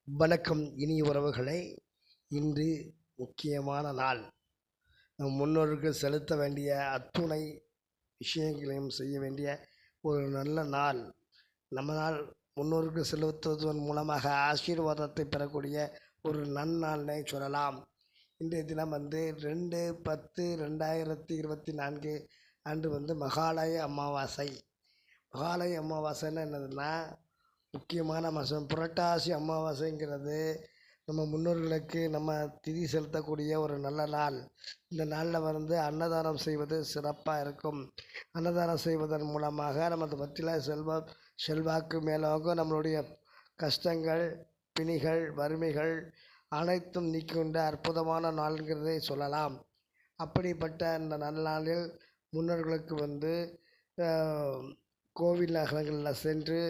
வணக்கம் இனிய உறவுகளே. இன்று முக்கியமான நாள். நம் முன்னோருக்கு செலுத்த வேண்டிய அத்துணை விஷயங்களையும் செய்ய வேண்டிய ஒரு நல்ல நாள். நம்மளால் முன்னோருக்கு செலுத்துவதன் மூலமாக ஆசீர்வாதத்தை பெறக்கூடிய ஒரு நன்னாள்னே சொல்லலாம். இன்றைய தினம் 2/10/2024 அன்று மகாலய அமாவாசை. மகாலய அமாவாசைன்னா என்னதுன்னா, முக்கியமான மாதம் புரட்டாசி அமாவாசைங்கிறது நம்ம முன்னோர்களுக்கு நம்ம திதி செலுத்தக்கூடிய ஒரு நல்ல நாள். இந்த நாளில் அன்னதானம் செய்வது சிறப்பாக இருக்கும். அன்னதானம் செய்வதன் மூலமாக நமது பற்றில செல்வாக்கு மேலோங்கும். நம்மளுடைய கஷ்டங்கள், பிணிகள், வறுமைகள் அனைத்தும் நீக்கிக்கொண்ட அற்புதமான நாள்ங்கிறதை சொல்லலாம். அப்படிப்பட்ட அந்த நன்னாளில் முன்னோர்களுக்கு கோவில் நகரங்களில் சென்று,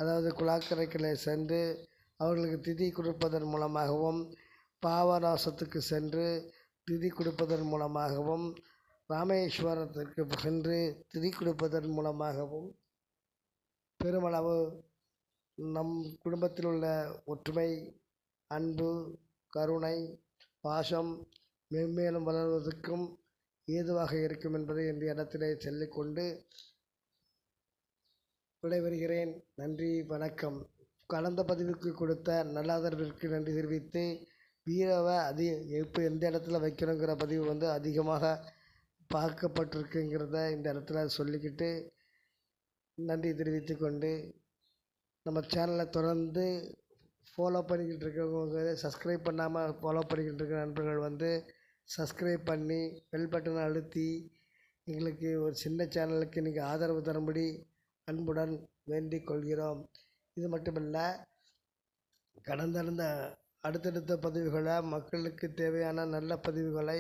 அதாவது குழாக்கரைகளை சென்று அவர்களுக்கு திதி கொடுப்பதன் மூலமாகவும், பாபநாசத்துக்கு சென்று திதி கொடுப்பதன் மூலமாகவும், ராமேஸ்வரத்திற்கு சென்று திதி கொடுப்பதன் மூலமாகவும் பெருமளவு நம் குடும்பத்தில் உள்ள ஒற்றுமை, அன்பு, கருணை, பாசம் மென்மேலும் வளர்வதற்கும் ஏதுவாக இருக்கும் என்பதை இந்த இடத்திலே சொல்லிக்கொண்டு விடைபெறுகிறேன். நன்றி, வணக்கம். கடந்த பதிவுக்கு கொடுத்த நல்ல ஆதரவிற்கு நன்றி தெரிவித்து, வீடியோவை எப்போ எந்த இடத்துல வைக்கணுங்கிற பதிவு அதிகமாக பார்க்கப்பட்டிருக்குங்கிறத இந்த இடத்துல சொல்லிக்கிட்டு நன்றி தெரிவித்து கொண்டு, நம்ம சேனலை தொடர்ந்து ஃபாலோ பண்ணிக்கிட்டு இருக்கிறவங்க, சப்ஸ்கிரைப் பண்ணாமல் ஃபாலோ பண்ணிக்கிட்டு இருக்கிற நண்பர்கள் சப்ஸ்கிரைப் பண்ணி பெல் பட்டனை அழுத்தி எங்களுக்கு ஒரு சின்ன சேனலுக்கு நீங்கள் ஆதரவு தரும்படி அன்புடன் வேண்டிக் கொள்கிறோம். இது மட்டுமல்ல, அடுத்தடுத்த பதிவுகளை, மக்களுக்கு தேவையான நல்ல பதிவுகளை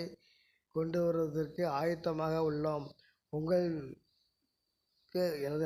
கொண்டு வருவதற்கு ஆயத்தமாக உள்ளோம். உங்களுக்கு எனது